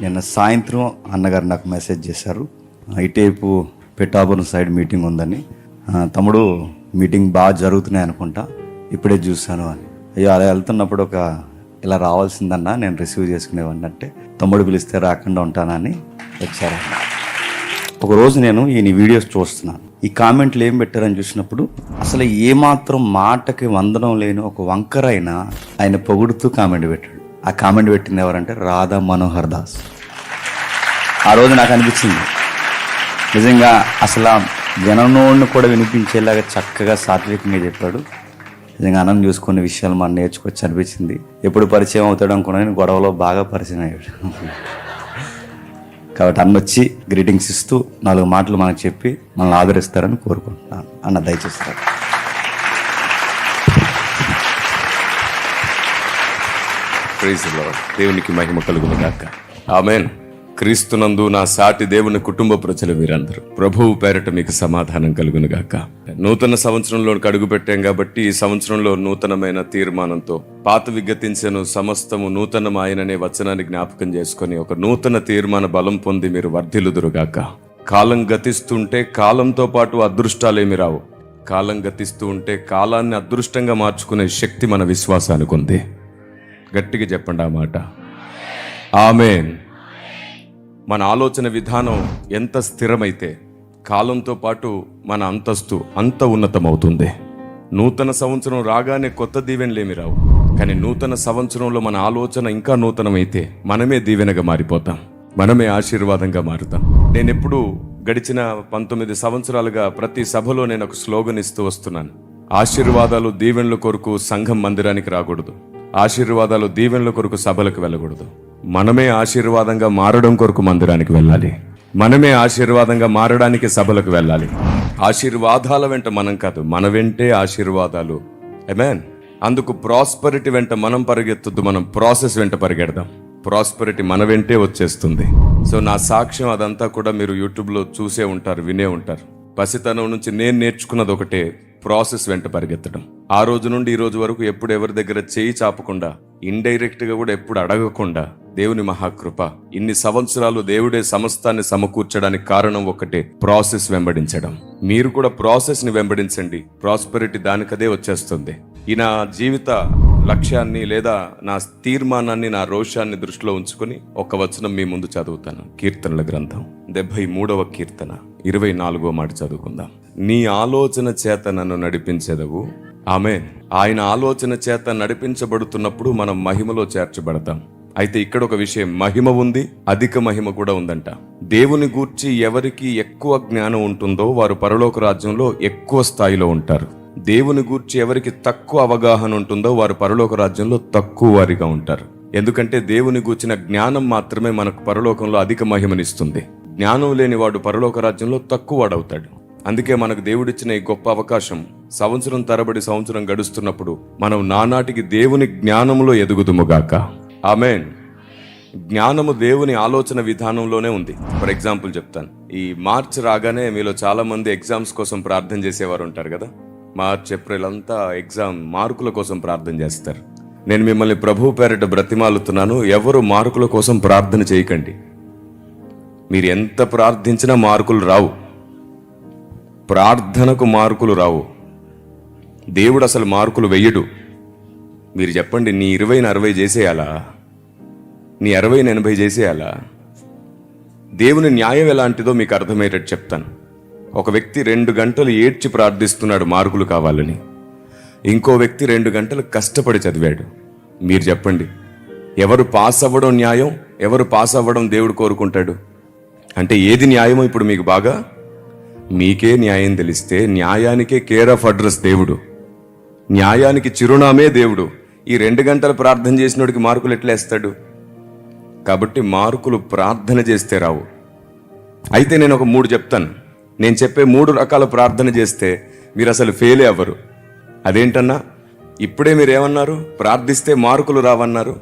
నిన్న సాయంత్రం అన్నగారు నాకు మెసేజ్ చేశారు, ఇటేపు పెట్టాపురం సైడ్ మీటింగ్ ఉందని. తమ్ముడు మీటింగ్ బాగా జరుగుతున్నాయి అనుకుంటా, ఇప్పుడే చూశాను అని. అయ్యో అలా వెళ్తున్నప్పుడు ఇలా రావాల్సిందన్నా, నేను రిసీవ్ చేసుకునేవాడిని అంటే, తమ్ముడు పిలిస్తే రాకుండా ఉంటానని వచ్చారు. ఒకరోజు నేను ఈ వీడియోస్ చూస్తున్నాను, ఈ కామెంట్లు ఏం పెట్టారని చూసినప్పుడు అసలు ఏమాత్రం మాటకి వందనం లేని ఒక వంకరైనా ఆయన పొగుడుతూ కామెంట్ పెట్టాడు. ఆ కామెంట్ పెట్టింది ఎవరంటే రాధా మనోహర్ దాస్. ఆ రోజు నాకు అనిపించింది నిజంగా అసలు జనంలోని కూడా వినిపించేలాగా చక్కగా సాత్వికంగా చెప్పాడు. నిజంగా అన్నం చూసుకునే విషయాలు మనం నేర్చుకోవచ్చు అనిపించింది. ఎప్పుడు పరిచయం అవుతాడు అనుకున్నాను, గొడవలో బాగా పరిచయం అయ్యాడు. కాబట్టి అన్న వచ్చి గ్రీటింగ్స్ ఇస్తూ 4 మాటలు మనకు చెప్పి మనల్ని ఆదరిస్తారని కోరుకుంటున్నాను. అన్న దయచేస్తారు. Praise the lord. దేవునికి మహిమ కలుగును గాక. ఆమేన్. క్రీస్తునందు నా సాటి దేవుని కుటుంబ ప్రజలు మీరందరూ ప్రభువు పేరట మీకు సమాధానం కలుగును గాక. నూతన సంవత్సరంలో అడుగు పెట్టాం కాబట్టి ఈ సంవత్సరంలో నూతనమైన తీర్మానంతో పాత విగతించెను సమస్తము నూతనమాయననే వచనాన్ని జ్ఞాపకం చేసుకొని ఒక నూతన తీర్మాన బలం పొంది మీరు వర్ధిల్లుదురుగాక. కాలం గతిస్తుంటే కాలంతో పాటు అదృష్టాలేమి రావు. కాలం గతిస్తూ ఉంటే కాలాన్ని అదృష్టంగా మార్చుకునే శక్తి మన విశ్వాసానికి ఉంది. గట్టిగా చెప్పండి ఆ మాట. ఆమేన్. మన ఆలోచన విధానం ఎంత స్థిరమైతే కాలంతో పాటు మన అంతస్తు అంత ఉన్నతమవుతుంది. నూతన సంవత్సరం రాగానే కొత్త దీవెనలేమి రావు, కానీ నూతన సంవత్సరంలో మన ఆలోచన ఇంకా నూతనమైతే మనమే దీవెనగా మారిపోతాం, మనమే ఆశీర్వాదంగా మారుతాం. నేను ఎప్పుడు గడిచిన 19 సంవత్సరాలుగా ప్రతి సభలో నేను ఒక స్లోగన్ ఇస్తూ వస్తున్నాను. ఆశీర్వాదాలు దీవెనల కొరకు సంఘం మందిరానికి రాకూడదు, ఆశీర్వాదాలు దీవెనల కొరకు సభలకు వెళ్ళకూడదు. మనమే ఆశీర్వాదంగా మారడం కొరకు మందిరానికి వెళ్ళాలి, మనమే ఆశీర్వాదంగా మారడానికి సభలకు వెళ్ళాలి. ఆశీర్వాదాల వెంట మనం కాదు, మన వెంటే ఆశీర్వాదాలు. ఆమేన్. అందుకు ప్రాస్పరిటీ వెంట మనం పరిగెత్తొద్దు, మనం ప్రాసెస్ వెంట పరిగెడదాం. ప్రాస్పరిటీ మన వెంటే వచ్చేస్తుంది. సో నా సాక్ష్యం అదంతా కూడా మీరు యూట్యూబ్లో చూసే ఉంటారు, వినే ఉంటారు. పసితనం నుంచి నేను నేర్చుకున్నది ఒకటే, ప్రాసెస్ వెంట పరిగెత్తడం. ఆ రోజు నుండి ఈ రోజు వరకు ఎప్పుడు ఎవరి దగ్గర చేయి చాపకుండా, ఇండైరెక్ట్ గా కూడా ఎప్పుడు అడగకుండా, దేవుని మహాకృప ఇన్ని సంవత్సరాలు దేవుడే సమస్తాన్ని సమకూర్చడానికి కారణం ఒకటే, ప్రాసెస్ వెంబడించడం. మీరు కూడా ప్రాసెస్ ని వెంబడించండి, ప్రాస్పెరిటీ దానికదే వచ్చేస్తుంది. ఈ నా జీవిత లక్ష్యాన్ని లేదా నా తీర్మానాన్ని, నా రోషాన్ని దృష్టిలో ఉంచుకొని ఒక వచనం మీ ముందు చదువుతాను. కీర్తనల గ్రంథం 73వ కీర్తన 24వ మాట చదువుకుందాం. నీ ఆలోచన చేత నన్ను నడిపించెదవు. ఆమేన్. ఆయన ఆలోచన చేత నడిపించబడుతున్నప్పుడు మనం మహిమలో చేర్చబడతాం. అయితే ఇక్కడ ఒక విషయం, మహిమ ఉంది, అధిక మహిమ కూడా ఉందంట. దేవుని గూర్చి ఎవరికి ఎక్కువ జ్ఞానం ఉంటుందో వారు పరలోక రాజ్యంలో ఎక్కువ స్థాయిలో ఉంటారు. దేవుని గూర్చి ఎవరికి తక్కువ అవగాహన ఉంటుందో వారు పరలోక రాజ్యంలో తక్కువ వారిగా ఉంటారు. ఎందుకంటే దేవుని గూర్చిన జ్ఞానం మాత్రమే మనకు పరలోకంలో అధిక మహిమనిస్తుంది. జ్ఞానం లేని వాడు పరలోక రాజ్యంలో తక్కువ వాడవుతాడు. అందుకే మనకు దేవుడిచ్చిన ఈ గొప్ప అవకాశం, సంవత్సరం తరబడి సంవత్సరం గడుస్తున్నప్పుడు మనం నానాటికి దేవుని జ్ఞానంలో ఎదుగుదుముగాక. ఆమేన్. జ్ఞానము దేవుని ఆలోచన విధానంలోనే ఉంది. ఫర్ ఎగ్జాంపుల్ చెప్తాను. ఈ మార్చ్ రాగానే మీలో చాలా మంది ఎగ్జామ్స్ కోసం ప్రార్థన చేసేవారు ఉంటారు కదా. మార్చ్, ఏప్రిల్ అంతా ఎగ్జామ్ మార్కుల కోసం ప్రార్థన చేస్తారు. నేను మిమ్మల్ని ప్రభు పేరిట బ్రతిమాలుతున్నాను, ఎవరు మార్కుల కోసం ప్రార్థన చేయకండి. మీరు ఎంత ప్రార్థించినా మార్కులు రావు, ప్రార్థనకు మార్కులు రావు. దేవుడు అసలు మార్కులు వెయ్యడు. మీరు చెప్పండి, నీ 20ని 60 చేసేయాలా, నీ 60ని 80 చేసేయాలా? దేవుని న్యాయం ఎలాంటిదో మీకు అర్థమయ్యేటట్టు చెప్తాను. ఒక వ్యక్తి 2 గంటలు ఏడ్చి ప్రార్థిస్తున్నాడు మార్కులు కావాలని, ఇంకో వ్యక్తి 2 గంటలు కష్టపడి చదివాడు. మీరు చెప్పండి, ఎవరు పాస్ అవ్వడం న్యాయం, ఎవరు పాస్ అవ్వడం దేవుడు కోరుకుంటాడు? అంటే ఏది న్యాయమో ఇప్పుడు మీకు బాగా మీకే న్యాయం తెలిస్తే, న్యాయానికే కేర్ ఆఫ్ అడ్రస్ దేవుడు, న్యాయానికి చిరునామే దేవుడు. ఈ 2 గంటలు ప్రార్థన చేసినోడికి మార్కులు ఎట్లా వేస్తాడు? కాబట్టి మార్కులు ప్రార్థన చేస్తే రావు. అయితే నేను ఒక 3 చెప్తాను. నేను చెప్పే 3 రకాల ప్రార్థన చేస్తే మీరు అసలు ఫెయిలే అవ్వరు. అదేంటన్నా, ఇప్పుడే మీరు ఏమన్నారు? ప్రార్థిస్తే మార్కులు రావన్నారు.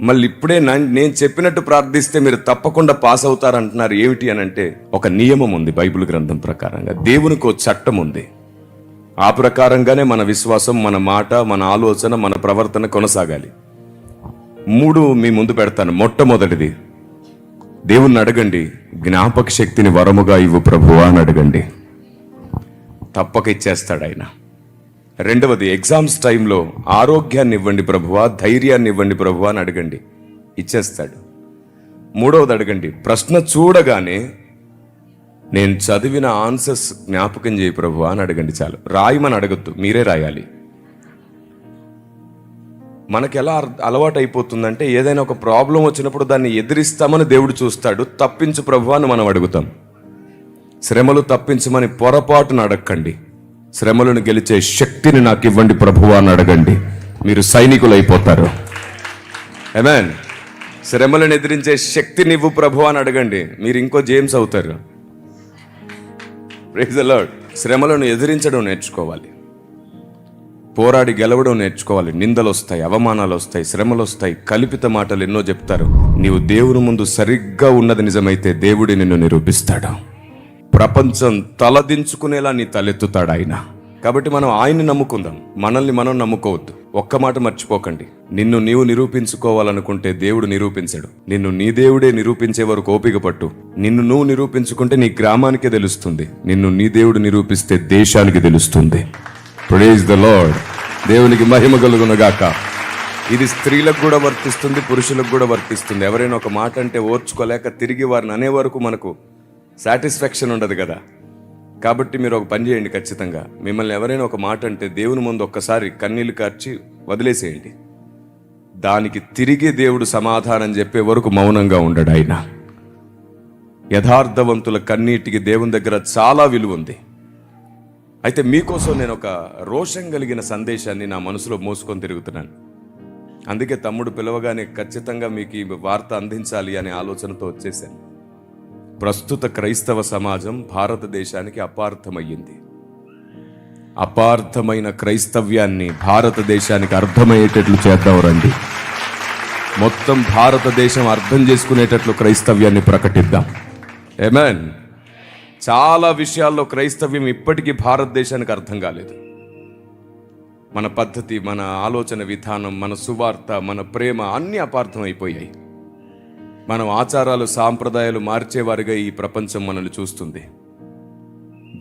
మళ్ళీ ఇప్పుడే నేను చెప్పినట్టు ప్రార్థిస్తే మీరు తప్పకుండా పాస్ అవుతారంటున్నారు. ఏమిటి అని అంటే, ఒక నియమం ఉంది బైబిల్ గ్రంథం ప్రకారంగా. దేవునికి ఒక చట్టం ఉంది. ఆ ప్రకారంగానే మన విశ్వాసం, మన మాట, మన ఆలోచన, మన ప్రవర్తన కొనసాగాలి. 3 మీ ముందు పెడతాను. మొట్టమొదటిది, దేవుణ్ణి అడగండి, జ్ఞాపక శక్తిని వరముగా ఇవ్వు ప్రభువా అని అడగండి, తప్పక ఇచ్చేస్తాడు ఆయన. రెండవది, ఎగ్జామ్స్ టైంలో ఆరోగ్యాన్ని ఇవ్వండి ప్రభువా, ధైర్యాన్ని ఇవ్వండి ప్రభువా అని అడగండి, ఇచ్చేస్తాడు. మూడవది అడగండి, ప్రశ్న చూడగానే నేను చదివిన ఆన్సర్స్ జ్ఞాపకం చేయి ప్రభువా అని అడగండి చాలు. రాయమని అడగద్దు, మీరే రాయాలి. మనకి ఎలా అలవాటు అయిపోతుందంటే ఏదైనా ఒక ప్రాబ్లం వచ్చినప్పుడు దాన్ని ఎదిరిస్తామని దేవుడు చూస్తాడు, తప్పించు ప్రభువా అని మనం అడుగుతాం. శ్రమలు తప్పించమని పొరపాటును అడగండి, శ్రమలను గెలిచే శక్తిని నాకు ఇవ్వండి ప్రభువా అని అడగండి, మీరు సైనికులు అయిపోతారు. ఆమేన్. శ్రమలను ఎదిరించే శక్తిని ఇవ్వు ప్రభువా అని అడగండి, మీరు ఇంకో జేమ్స్ అవుతారు. Praise the Lord. శ్రమలను ఎదిరించడం నేర్చుకోవాలి, పోరాడి గెలవడం నేర్చుకోవాలి. నిందలు వస్తాయి, అవమానాలు వస్తాయి, శ్రమలు వస్తాయి, కల్పిత మాటలు ఎన్నో చెప్తారు. నీవు దేవుని ముందు సరిగ్గా ఉన్నది నిజమైతే దేవుడి నిన్ను నిరూపిస్తాడు. ప్రపంచం తలదించుకునేలా నీ తలెత్తుతాడు ఆయన. కాబట్టి మనం ఆయన్ని నమ్ముకుందాం, మనల్ని మనం నమ్ముకోవద్దు. ఒక్క మాట మర్చిపోకండి, నిన్ను నీవు నిరూపించుకోవాలనుకుంటే దేవుడు నిరూపించడు. నిన్ను నీ దేవుడే నిరూపించే వరకు ఓపిక పట్టు. నిన్ను నువ్వు నిరూపించుకుంటే నీ గ్రామానికే తెలుస్తుంది, నిన్ను నీ దేవుడు నిరూపిస్తే దేశానికి తెలుస్తుంది. Praise the Lord. దేవునికి మహిమ కలుగునుగాక. ఇది స్త్రీలకు కూడా వర్తిస్తుంది, పురుషులకు కూడా వర్తిస్తుంది. ఎవరైనా ఒక మాట అంటే ఓర్చుకోలేక తిరిగి వారిని అనే వరకు మనకు సాటిస్ఫాక్షన్ ఉండదు కదా. కాబట్టి మీరు ఒక పని చేయండి, ఖచ్చితంగా మిమ్మల్ని ఎవరైనా ఒక మాట అంటే దేవుని ముందు ఒక్కసారి కన్నీళ్లు కార్చి వదిలేసేయండి. దానికి తిరిగి దేవుడు సమాధానం చెప్పే వరకు మౌనంగా ఉండడు ఆయన. యథార్థవంతుల కన్నీటికి దేవుని దగ్గర చాలా విలువ ఉంది. అయితే మీకోసం నేను ఒక రోషం కలిగిన సందేశాన్ని నా మనసులో మోసుకొని తిరుగుతున్నాను. అందుకే తమ్ముడు పిలవగానే ఖచ్చితంగా మీకు ఈ వార్త అందించాలి అనే ఆలోచనతో వచ్చేసాను. ప్రస్తుత క్రైస్తవ సమాజం భారతదేశానికి అపార్థమయ్యింది. అపార్థమైన క్రైస్తవ్యాన్ని భారతదేశానికి అర్థమయ్యేటట్లు చేద్దాం రండి. మొత్తం భారతదేశం అర్థం చేసుకునేటట్లు క్రైస్తవ్యాన్ని ప్రకటిద్దాం. ఆమేన్. చాలా విషయాల్లో క్రైస్తవ్యం ఇప్పటికీ భారతదేశానికి అర్థం కాలేదు. మన పద్ధతి, మన ఆలోచన విధానం, మన సువార్త, మన ప్రేమ అన్నీ అపార్థం అయిపోయాయి. మనం ఆచారాలు సాంప్రదాయాలు మార్చేవారిగా ఈ ప్రపంచం మనల్ని చూస్తుంది.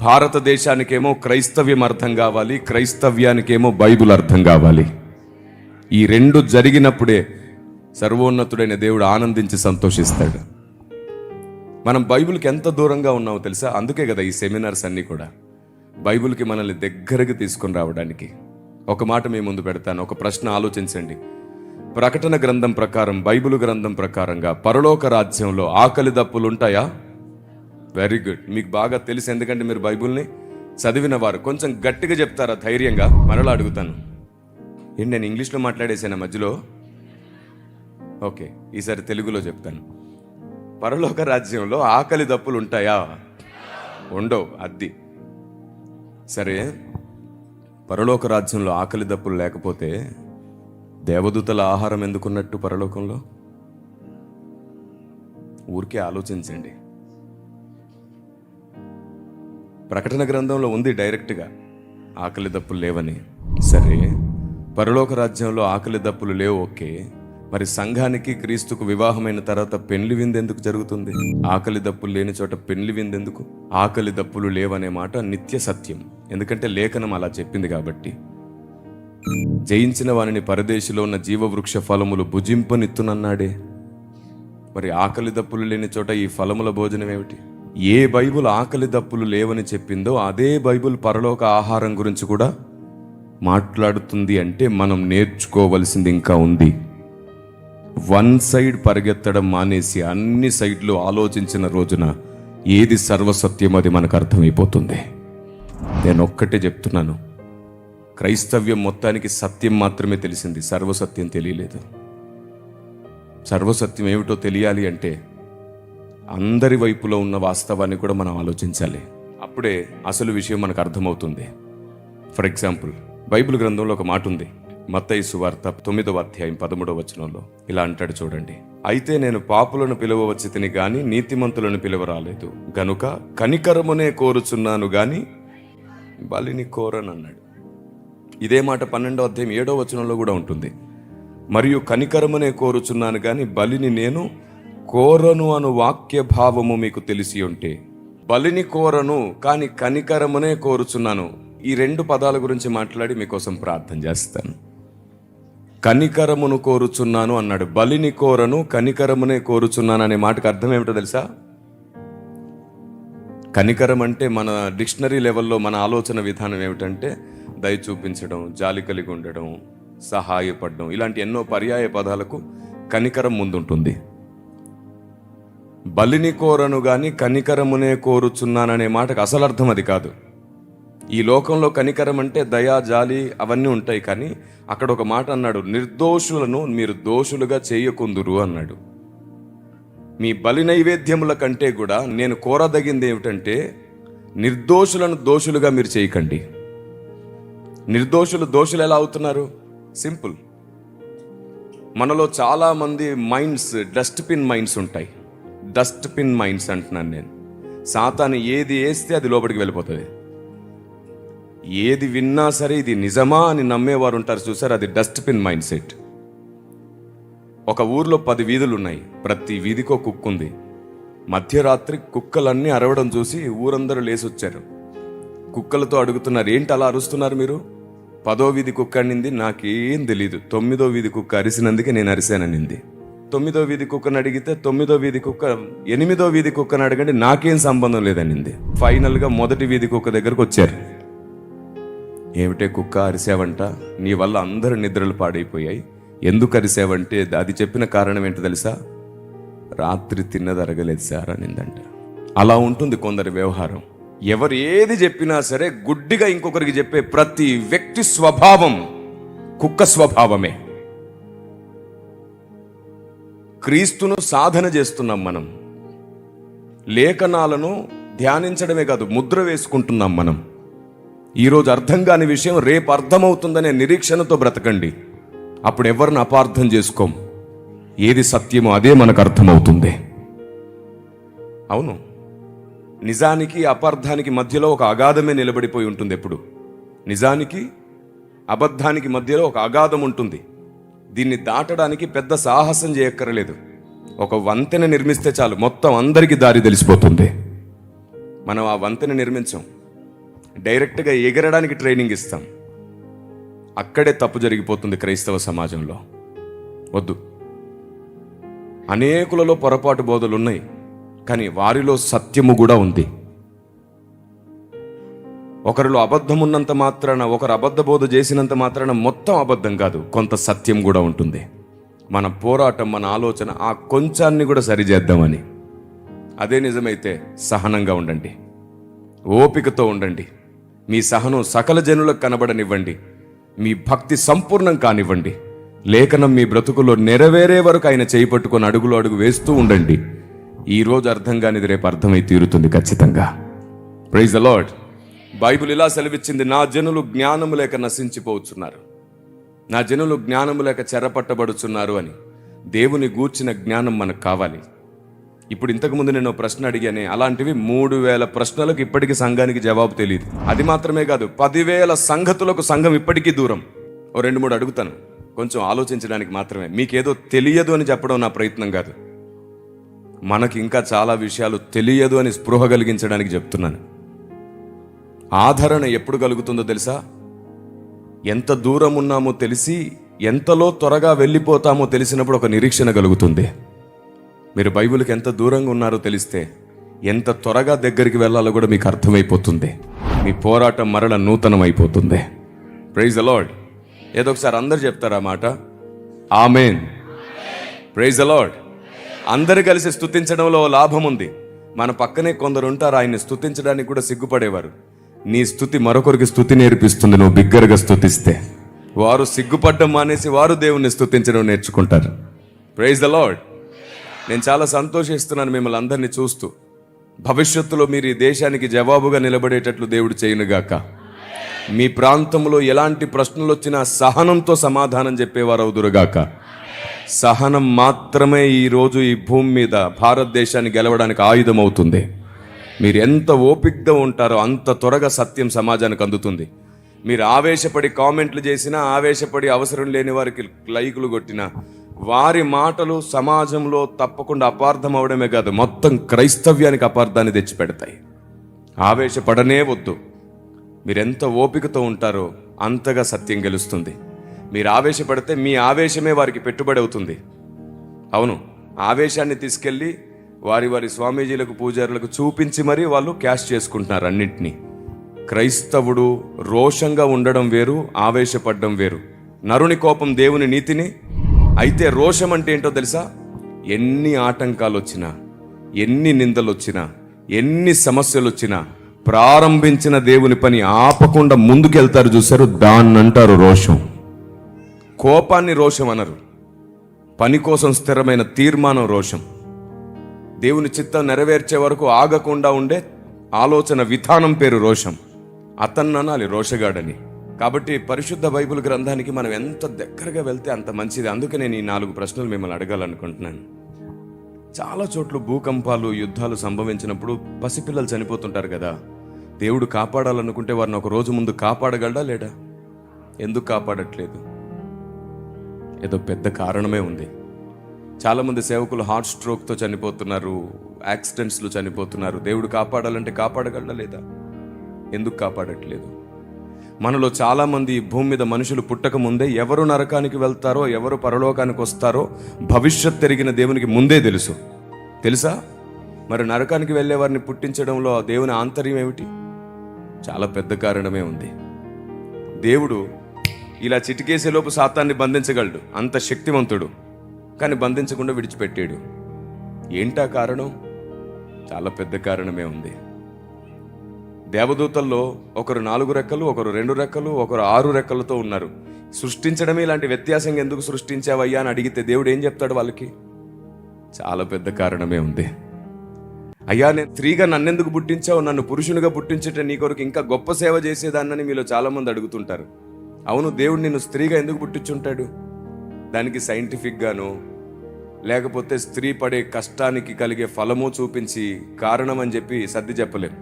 భారతదేశానికేమో క్రైస్తవ్యం అర్థం కావాలి, క్రైస్తవ్యానికేమో బైబిల్ అర్థం కావాలి. ఈ రెండు జరిగినప్పుడే సర్వోన్నతుడైన దేవుడు ఆనందించి సంతోషిస్తాడు. మనం బైబిల్కి ఎంత దూరంగా ఉన్నామో తెలుసా? అందుకే కదా ఈ సెమినార్స్ అన్నీ కూడా బైబిల్కి మనల్ని దగ్గరకు తీసుకొని రావడానికి. ఒక మాట మీ ముందు పెడతాను, ఒక ప్రశ్న ఆలోచించండి. ప్రకటన గ్రంథం ప్రకారం, బైబిల్ గ్రంథం ప్రకారంగా పరలోక రాజ్యంలో ఆకలి దప్పులు ఉంటాయా? వెరీ గుడ్, మీకు బాగా తెలుసు, ఎందుకంటే మీరు బైబిల్ని చదివిన వారు. కొంచెం గట్టిగా చెప్తారా ధైర్యంగా? మరలా అడుగుతాను. ఏంటి నేను ఇంగ్లీష్లో మాట్లాడేసాను మధ్యలో? ఓకే, ఈసారి తెలుగులో చెప్తాను. పరలోక రాజ్యంలో ఆకలి దప్పులు ఉంటాయా? ఉండవు. అది సరే, పరలోక రాజ్యంలో ఆకలి దప్పులు లేకపోతే దేవదూతల ఆహారం ఎందుకున్నట్టు పరలోకంలో? ఊరికే ఆలోచించండి. ప్రకటన గ్రంథంలో ఉంది డైరెక్ట్గా ఆకలి దప్పులు లేవని. సరే, పరలోక రాజ్యంలో ఆకలి దప్పులు లేవు, ఓకే. మరి సంఘానికి క్రీస్తుకు వివాహమైన తర్వాత పెళ్లి విందు ఎందుకు జరుగుతుంది? ఆకలి దప్పులు లేని చోట పెళ్లి విందు ఎందుకు? ఆకలి దప్పులు లేవనే మాట నిత్య సత్యం, ఎందుకంటే లేఖనం అలా చెప్పింది కాబట్టి. జయించిన వానిని పరదేశిలో ఉన్న జీవవృక్ష ఫలములు భుజింపనిత్తునన్నాడే. మరి ఆకలి దప్పులు లేని చోట ఈ ఫలముల భోజనం ఏమిటి? ఏ బైబుల్ ఆకలి దప్పులు లేవని చెప్పిందో అదే బైబుల్ పరలోక ఆహారం గురించి కూడా మాట్లాడుతుంది. అంటే మనం నేర్చుకోవలసింది ఇంకా ఉంది. వన్ సైడ్ పరిగెత్తడం మానేసి అన్ని సైడ్లు ఆలోచించిన రోజున ఏది సర్వసత్యం అది మనకు అర్థమైపోతుంది. నేను ఒక్కటే చెప్తున్నాను, క్రైస్తవ్యం మొత్తానికి సత్యం మాత్రమే తెలిసింది, సర్వసత్యం తెలియలేదు. సర్వసత్యం ఏమిటో తెలియాలి అంటే అందరి వైపులో ఉన్న వాస్తవాన్ని కూడా మనం ఆలోచించాలి. అప్పుడే అసలు విషయం మనకు అర్థమవుతుంది. ఫర్ ఎగ్జాంపుల్, బైబిల్ గ్రంథంలో ఒక మాట ఉంది. మత్తయి సువార్త 9వ అధ్యాయం 13వ వచనంలో ఇలా అంటాడు, చూడండి. అయితే నేను పాపులను పిలువవచ్చి తిని గాని నీతిమంతులను పిలువరాలేదు, గనుక కనికరమునే కోరుచున్నాను గాని బలిని కోరనన్నాడు. ఇదే మాట 12వ అధ్యాయం 7వ వచనంలో కూడా ఉంటుంది. మరియు కనికరమునే కోరుచున్నాను గాని బలిని నేను కోరను అను వాక్య భావము మీకు తెలిసి ఉంటే, బలిని కోరను కానీ కనికరమునే కోరుచున్నాను. ఈ 2 పదాల గురించి మాట్లాడి మీకోసం ప్రార్థన చేస్తాను. కనికరమును కోరుచున్నాను అన్నాడు. బలిని కోరను కనికరమునే కోరుచున్నాను అనే మాటకు అర్థం ఏమిటో తెలుసా? కనికరం అంటే మన డిక్షనరీ లెవెల్లో మన ఆలోచన విధానం ఏమిటంటే దయ చూపించడం, జాలి కలిగి ఉండడం, సహాయపడడం, ఇలాంటి ఎన్నో పర్యాయ పదాలకు కనికరం ముందుంటుంది. బలిని కోరను గాని కనికరమునే కోరుచున్నాననే మాటకు అసలు అర్థం అది కాదు. ఈ లోకంలో కనికరం అంటే దయా, జాలి అవన్నీ ఉంటాయి. కానీ అక్కడ ఒక మాట అన్నాడు, నిర్దోషులను మీరు దోషులుగా చేయకుందురు అన్నాడు. మీ బలి నైవేద్యముల కంటే కూడా నేను కోరదగింది ఏమిటంటే నిర్దోషులను దోషులుగా మీరు చేయకండి. నిర్దోషులు దోషులు ఎలా అవుతున్నారు? సింపుల్. మనలో చాలా మంది మైండ్స్ డస్ట్బిన్ మైండ్స్ ఉంటాయి. డస్ట్బిన్ మైండ్స్ అంటున్నాను నేను. సాతాను ఏది వేస్తే అది లోపలికి వెళ్ళిపోతుంది. ఏది విన్నా సరే ఇది నిజమా అని నమ్మేవారు ఉంటారు చూసారు, అది డస్ట్బిన్ మైండ్ సెట్. ఒక ఊర్లో 10 వీధులు ఉన్నాయి. ప్రతి వీధికో కుక్క ఉంది. మధ్యరాత్రి కుక్కలన్నీ అరవడం చూసి ఊరందరూ లేసొచ్చారు. కుక్కలతో అడుగుతున్నారు, ఏంటి అలా అరుస్తున్నారు మీరు? 10వ వీధి కుక్క అనింది, నాకేం తెలీదు. 9వ వీధి కుక్క అరిసినందుకే నేను అరిశాననింది. 9వ వీధి కుక్కను అడిగితే 9వ వీధి కుక్క 8వ వీధి కుక్కను అడగండి, నాకేం సంబంధం లేదనింది. ఫైనల్గా మొదటి వీధి కుక్క దగ్గరకు వచ్చారు. ఏమిటే కుక్క అరిసావంట? నీ వల్ల అందరు నిద్రలు పాడైపోయాయి. ఎందుకు అరిసావంటే అది చెప్పిన కారణం ఏంటో తెలుసా? రాత్రి తిన్నది అరగలేదు సార్ అనిందంట. అలా ఉంటుంది కొందరి వ్యవహారం. ఎవరు ఏది చెప్పినా సరే గుడ్డిగా ఇంకొకరికి చెప్పే ప్రతి వ్యక్తి స్వభావం కుక్క స్వభావమే. క్రీస్తును సాధన చేస్తున్నాం మనం. లేఖనాలను ధ్యానించడమే కాదు, ముద్ర వేసుకుంటున్నాం మనం. ఈరోజు అర్థం కాని విషయం రేపు అర్థమవుతుందనే నిరీక్షణతో బ్రతకండి. అప్పుడు ఎవరిని అపార్థం చేసుకోం. ఏది సత్యమో అదే మనకు అర్థమవుతుంది. అవును, నిజానికి అపార్థానికి మధ్యలో ఒక అగాధమే నిలబడిపోయి ఉంటుంది. ఎప్పుడు నిజానికి అబద్ధానికి మధ్యలో ఒక అగాధం ఉంటుంది. దీన్ని దాటడానికి పెద్ద సాహసం చేయక్కర్లేదు. ఒక వంతెన నిర్మిస్తే చాలు, మొత్తం అందరికీ దారి తెలిసిపోతుంది. మనం ఆ వంతెన నిర్మించాం, డైరెక్ట్గా ఎగరడానికి ట్రైనింగ్ ఇస్తాం. అక్కడే తప్పు జరిగిపోతుంది క్రైస్తవ సమాజంలో. వద్దు. అనేకులలో పొరపాటు బోధలు ఉన్నాయి, కానీ వారిలో సత్యము కూడా ఉంది. ఒకరిలో అబద్ధం ఉన్నంత మాత్రాన, ఒకరు అబద్ధ బోధ చేసినంత మాత్రాన మొత్తం అబద్ధం కాదు, కొంత సత్యం కూడా ఉంటుంది. మన పోరాటం, మన ఆలోచన ఆ కొంచాన్ని కూడా సరిచేద్దామని. అదే నిజమైతే సహనంగా ఉండండి, ఓపికతో ఉండండి. మీ సహనం సకల జనులకు కనబడనివ్వండి. మీ భక్తి సంపూర్ణం కానివ్వండి. లేఖనం మీ బ్రతుకులో నెరవేరే వరకు ఆయన చేయి పట్టుకొని అడుగులు అడుగు వేస్తూ ఉండండి. ఈరోజు అర్థం కానిది రేపు అర్థమై తీరుతుంది ఖచ్చితంగా. Praise the lord. బైబిల్ ఇలా సెలవిచ్చింది, నా జనులు జ్ఞానము లేక నశించిపోతున్నారు, నా జనులు జ్ఞానము లేక చెరపట్టబడుచున్నారు అని. దేవుని గూర్చిన జ్ఞానం మనకు కావాలి. ఇప్పుడు ఇంతకుముందు నేను ప్రశ్న అడిగానే, అలాంటివి 3000 ప్రశ్నలకు ఇప్పటికీ సంఘానికి జవాబు తెలియదు. అది మాత్రమే కాదు, 10,000 సంగతులకు సంఘం ఇప్పటికీ దూరం. 2-3 అడుగుతాను, కొంచెం ఆలోచించడానికి మాత్రమే. మీకేదో తెలియదు అని చెప్పడం నా ప్రయత్నం కాదు. మనకి ఇంకా చాలా విషయాలు తెలియదు అని స్పృహ కలిగించడానికి చెప్తున్నాను. ఆదరణ ఎప్పుడు కలుగుతుందో తెలుసా? ఎంత దూరం ఉన్నామో తెలిసి ఎంతలో త్వరగా వెళ్ళిపోతామో తెలిసినప్పుడు ఒక నిరీక్షణ కలుగుతుంది. మీరు బైబిల్కి ఎంత దూరంగా ఉన్నారో తెలిస్తే ఎంత త్వరగా దగ్గరికి వెళ్ళాలో కూడా మీకు అర్థమైపోతుంది. మీ పోరాటం మరల నూతనం అయిపోతుంది. Praise the Lord. ఏదో ఒకసారి అందరు చెప్తారా మాట? ఆమేన్. Praise the Lord. అందరు కలిసి స్తుతించడంలో లాభం ఉంది. మన పక్కనే కొందరు ఉంటారు, ఆయన్ని స్తుతించడానికి కూడా సిగ్గుపడేవారు. నీ స్తుతి మరొకరికి స్తుతి నేర్పిస్తుంది. నువ్వు బిగ్గరగా స్తుతిస్తే వారు సిగ్గుపడ్డం మానేసి వారు దేవుణ్ణి స్తుతించడం నేర్చుకుంటారు. Praise the Lord. నేను చాలా సంతోషిస్తున్నాను మిమ్మల్ని అందరినీ చూస్తూ. భవిష్యత్తులో మీరు ఈ దేశానికి జవాబుగా నిలబడేటట్లు దేవుడు చేయునుగాక. మీ ప్రాంతంలో ఎలాంటి ప్రశ్నలు వచ్చినా సహనంతో సమాధానం చెప్పేవారు అవుదురుగాక. సహనం మాత్రమే ఈరోజు ఈ భూమి మీద భారతదేశాన్ని గెలవడానికి ఆయుధం అవుతుంది. మీరు ఎంత ఓపికగా ఉంటారో అంత త్వరగా సత్యం సమాజానికి అందుతుంది. మీరు ఆవేశపడి కామెంట్లు చేసినా, ఆవేశపడి అవసరం లేని వారికి లైకులు కొట్టినా, వారి మాటలు సమాజంలో తప్పకుండా అపార్థం అవడమే కాదు, మొత్తం క్రైస్తవ్యానికి అపార్థాన్ని తెచ్చిపెడతాయి. ఆవేశపడనే వద్దు. మీరెంత ఓపికతో ఉంటారో అంతగా సత్యం గెలుస్తుంది. మీరు ఆవేశపడితే మీ ఆవేశమే వారికి పెట్టుబడి అవుతుంది. అవును, ఆవేశాన్ని తీసుకెళ్ళి వారి స్వామీజీలకు, పూజారులకు చూపించి మరీ వాళ్ళు క్యాష్ చేసుకుంటున్నారు అన్నింటినీ. క్రైస్తవుడు రోషంగా ఉండడం వేరు, ఆవేశపడడం వేరు. నరుని కోపం దేవుని నీతిని. అయితే రోషం అంటే ఏంటో తెలుసా? ఎన్ని ఆటంకాలు వచ్చినా, ఎన్ని నిందలు వచ్చినా, ఎన్ని సమస్యలు వచ్చినా ప్రారంభించిన దేవుని పని ఆపకుండా ముందుకెళ్తారు చూశారు, దాన్నంటారు రోషం. కోపాన్ని రోషం అనరు. పని కోసం స్థిరమైన తీర్మానం రోషం. దేవుని చిత్తం నెరవేర్చే వరకు ఆగకుండా ఉండే ఆలోచన విధానం పేరు రోషం. అతన్ననాలి రోషగాడని. కాబట్టి పరిశుద్ధ బైబిల్ గ్రంథానికి మనం ఎంత దగ్గరగా వెళ్తే అంత మంచిది. అందుకే నేను ఈ 4 ప్రశ్నలు మిమ్మల్ని అడగాలనుకుంటున్నాను. చాలా చోట్ల భూకంపాలు, యుద్ధాలు సంభవించినప్పుడు పసిపిల్లలు చనిపోతుంటారు కదా. దేవుడు కాపాడాలనుకుంటే వారిని ఒక రోజు ముందు కాపాడగలడా లేడా? ఎందుకు కాపాడట్లేదు? ఏదో పెద్ద కారణమే ఉంది. చాలామంది సేవకులు హార్ట్ స్ట్రోక్తో చనిపోతున్నారు, యాక్సిడెంట్స్లో చనిపోతున్నారు. దేవుడు కాపాడాలంటే కాపాడగలడా లేదా? ఎందుకు కాపాడట్లేదు? మనలో చాలామంది భూమి మీద మనుషులు పుట్టక ముందే ఎవరు నరకానికి వెళ్తారో, ఎవరు పరలోకానికి వస్తారో భవిష్యత్ తిరిగిన దేవునికి ముందే తెలుసా? మరి నరకానికి వెళ్ళే వారిని పుట్టించడంలో దేవుని ఆంతర్యం ఏమిటి? చాలా పెద్ద కారణమే ఉంది. దేవుడు ఇలా చిటికేసేలోపు సాతాన్ని బంధించగలడు, అంత శక్తివంతుడు. కానీ బంధించకుండా విడిచిపెట్టాడు. ఏంటా కారణం? చాలా పెద్ద కారణమే ఉంది. దేవదూతల్లో ఒకరు 4 రెక్కలు, ఒకరు 2 రెక్కలు, ఒకరు 6 రెక్కలతో ఉన్నారు. సృష్టించడమే ఇలాంటి వ్యత్యాసం ఎందుకు సృష్టించావయ్యా అని అడిగితే దేవుడు ఏం చెప్తాడు వాళ్ళకి? చాలా పెద్ద కారణమే ఉంది. అయ్యా, నేను స్త్రీగా నన్నెందుకు పుట్టించావు? నన్ను పురుషునిగా పుట్టించటే నీ కొరకు ఇంకా గొప్ప సేవ చేసేదాన్నని మీలో చాలా మంది అడుగుతుంటారు. అవును, దేవుడు నిన్ను స్త్రీగా ఎందుకు పుట్టించుంటాడు? దానికి సైంటిఫిక్ గాను, లేకపోతే స్త్రీ పడే కష్టానికి కలిగే ఫలము చూపించి కారణం అని చెప్పి సర్ది చెప్పలేం.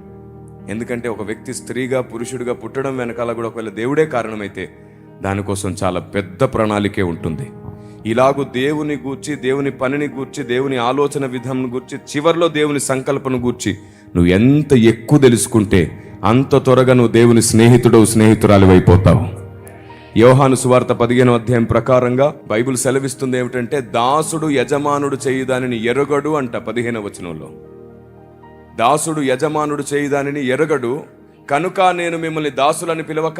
ఎందుకంటే ఒక వ్యక్తి స్త్రీగా పురుషుడిగా పుట్టడం వెనకాల కూడా ఒకవేళ దేవుడే కారణమైతే దానికోసం చాలా పెద్ద ప్రణాళికే ఉంటుంది. ఇలాగూ దేవుని గూర్చి, దేవుని పనిని గూర్చి, దేవుని ఆలోచన విధానం గూర్చి, చివరిలో దేవుని సంకల్పన గూర్చి నువ్వు ఎంత ఎక్కువ తెలుసుకుంటే అంత త్వరగా నువ్వు దేవుని స్నేహితురాలు అయిపోతావు. యోహాను సువార్త 15వ అధ్యాయం ప్రకారంగా బైబిల్ సెలవిస్తుంది ఏమిటంటే, దాసుడు యజమానుడు చేయుదానిని ఎరగడు అంట. 15వ వచనంలో దాసుడు యజమానుడు చేయుదానిని ఎరగడు, కనుక నేను మిమ్మల్ని దాసులని పిలవక.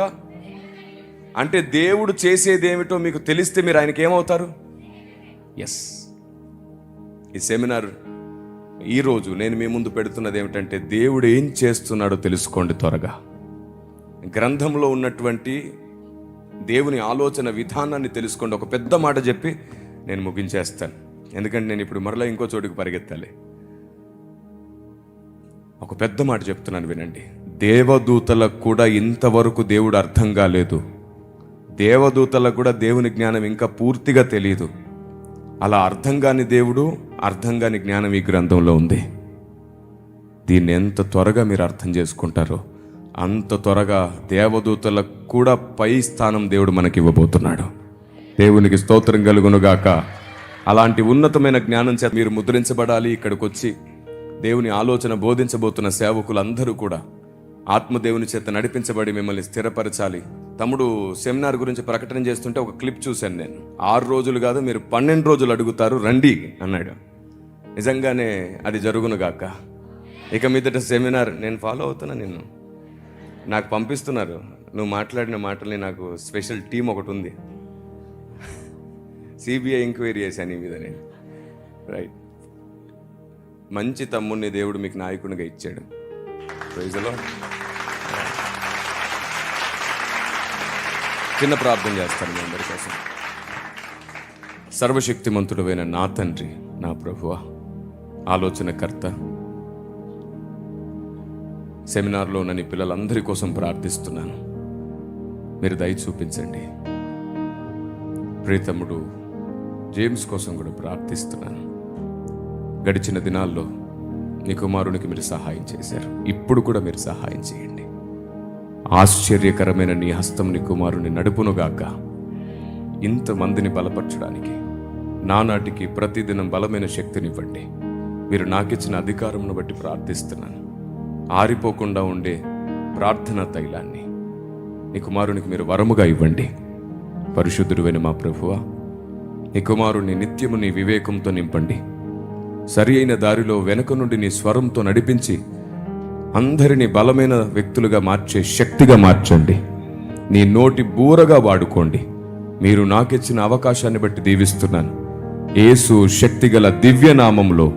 అంటే దేవుడు చేసేదేమిటో మీకు తెలిస్తే మీరు ఆయనకి ఏమవుతారు? ఎస్. ఈ సెమినార్ ఈరోజు నేను మీ ముందు పెడుతున్నది ఏమిటంటే, దేవుడు ఏం చేస్తున్నాడో తెలుసుకోండి త్వరగా. గ్రంథంలో ఉన్నటువంటి దేవుని ఆలోచన విధానాన్ని తెలుసుకోండి. ఒక పెద్ద మాట చెప్పి నేను ముగించేస్తాను, ఎందుకంటే నేను ఇప్పుడు మరలా ఇంకో చోటుకు పరిగెత్తాలి. ఒక పెద్ద మాట చెప్తున్నాను, వినండి. దేవదూతలకు కూడా ఇంతవరకు దేవుడు అర్థం కాలేదు. దేవదూతలకు కూడా దేవుని జ్ఞానం ఇంకా పూర్తిగా తెలియదు. అలా అర్థం కాని దేవుడు, అర్థం కాని జ్ఞానం ఈ గ్రంథంలో ఉంది. దీన్ని ఎంత త్వరగా మీరు అర్థం చేసుకుంటారో అంత త్వరగా దేవదూతలకు కూడా పై స్థానం దేవుడు మనకి ఇవ్వబోతున్నాడు. దేవునికి స్తోత్రం కలుగునుగాక. అలాంటి ఉన్నతమైన జ్ఞానం చేత మీరు ముద్రించబడాలి. ఇక్కడికి వచ్చి దేవుని ఆలోచన బోధించబోతున్న సేవకులందరూ కూడా ఆత్మదేవుని చేత నడిపించబడి మిమ్మల్ని స్థిరపరచాలి. తమ్ముడు సెమినార్ గురించి ప్రకటన చేస్తుంటే ఒక క్లిప్ చూశాను నేను. 6 రోజులు కాదు, మీరు 12 రోజులు అడుగుతారు రండి అన్నాడు. నిజంగానే అది జరుగునుగాక. ఇక మీదట సెమినార్ నేను ఫాలో అవుతున్నా. నిన్ను నాకు పంపిస్తున్నారు. నువ్వు మాట్లాడిన మాటల్ని, నాకు స్పెషల్ టీం ఒకటి ఉంది. సిబిఐ ఎంక్వైరీ చేశాను నీ మీద నేను. రైట్. మంచి తమ్ముడిని దేవుడు మీకు నాయకునిగా ఇచ్చాడు. Praise the Lord. చిన్న ప్రార్థన చేస్తాను మీ అందరి కోసం. సర్వశక్తిమంతుడైన నా తండ్రి, నా ప్రభువా, ఆలోచనకర్త, సెమినార్లో ఉన్న నీ పిల్లలందరి కోసం ప్రార్థిస్తున్నాను. మీరు దయ చూపించండి. ప్రియతముడు జేమ్స్ కోసం కూడా ప్రార్థిస్తున్నాను. గడిచిన దినాల్లో నీ కుమారునికి మీరు సహాయం చేశారు. ఇప్పుడు కూడా మీరు సహాయం చేయండి. ఆశ్చర్యకరమైన నీ హస్తం నీ కుమారుని నడుపునుగాక. ఇంతమందిని బలపరచడానికి నానాటికి ప్రతిదినం బలమైన శక్తినివ్వండి. మీరు నాకిచ్చిన అధికారమును బట్టి ప్రార్థిస్తున్నాను. ఆరిపోకుండా ఉండే ప్రార్థనా తైలాన్ని నీ కుమారునికి మీరు వరముగా ఇవ్వండి. పరిశుద్ధుడైన మా ప్రభువా, నీ కుమారుని నిత్యము నీ వివేకంతో నింపండి. సరి అయిన దారిలో వెనుక నుండి నీ స్వరంతో నడిపించి అందరినీ బలమైన వ్యక్తులుగా మార్చే శక్తిగా మార్చండి. నీ నోటి బూరగా వాడుకోండి. మీరు నాకిచ్చిన అవకాశాన్ని బట్టి దీవిస్తున్నాను. యేసు శక్తిగల దివ్యనామంలో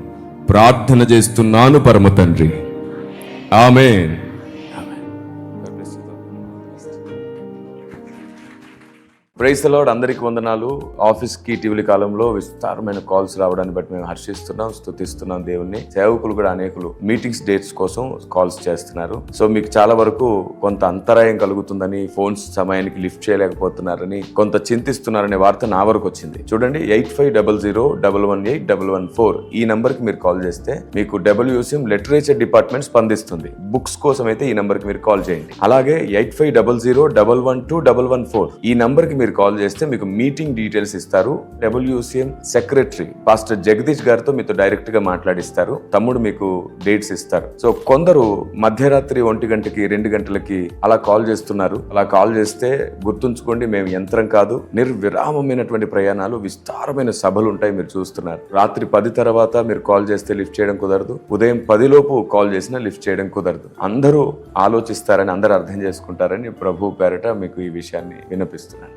ప్రార్థన చేస్తున్నాను పరమ తండ్రి. ఆమేన్. Praise the Lord. అందరికీ వందనాలు. ఆఫీస్కి ఇటీవలి కాలంలో విస్తారమైన కాల్స్ రావడాన్ని బట్టి మేము హర్షిస్తున్నాం, స్తుతిస్తున్నాం దేవుణ్ణి. సేవకులు కూడా అనేకులు మీటింగ్స్ డేట్స్ కోసం కాల్స్ చేస్తున్నారు. సో మీకు చాలా వరకు కొంత అంతరాయం కలుగుతుందని, ఫోన్స్ సమయానికి లిఫ్ట్ చేయలేకపోతున్నారని, కొంత చింతిస్తున్నారనే వార్త నా వరకు వచ్చింది. చూడండి, 8500118114 ఈ నంబర్కి మీరు కాల్ చేస్తే మీకు WCM లిటరేచర్ డిపార్ట్మెంట్ స్పందిస్తుంది. బుక్స్ కోసం అయితే ఈ నంబర్కి మీరు కాల్ చేయండి. అలాగే 8500112114 ఈ నంబర్కి మీరు కాల్ చేస్తే మీకు మీటింగ్ డీటెయిల్స్ ఇస్తారు. WCM సెక్రటరీ పాస్టర్ జగదీష్ గారితో మీతో డైరెక్ట్ గా మాట్లాడిస్తారు. తమ్ముడు మీకు డేట్స్ ఇస్తారు. సో కొందరు మధ్యరాత్రి 1 గంటకి 2 గంటలకి అలా కాల్ చేస్తున్నారు. అలా కాల్ చేస్తే గుర్తుంచుకోండి, మేము యంత్రం కాదు. నిర్విరామమైనటువంటి ప్రయాణాలు, విస్తారమైన సభలు ఉంటాయి. మీరు చూస్తున్నారు. రాత్రి 10 తర్వాత మీరు కాల్ చేస్తే లిఫ్ట్ చేయడం కుదరదు. ఉదయం 10 లోపు కాల్ చేసినా లిఫ్ట్ చేయడం కుదరదు. అందరూ ఆలోచిస్తారని, అందరూ అర్థం చేసుకుంటారని ప్రభు పేరట మీకు ఈ విషయాన్ని వినిపిస్తున్నాను.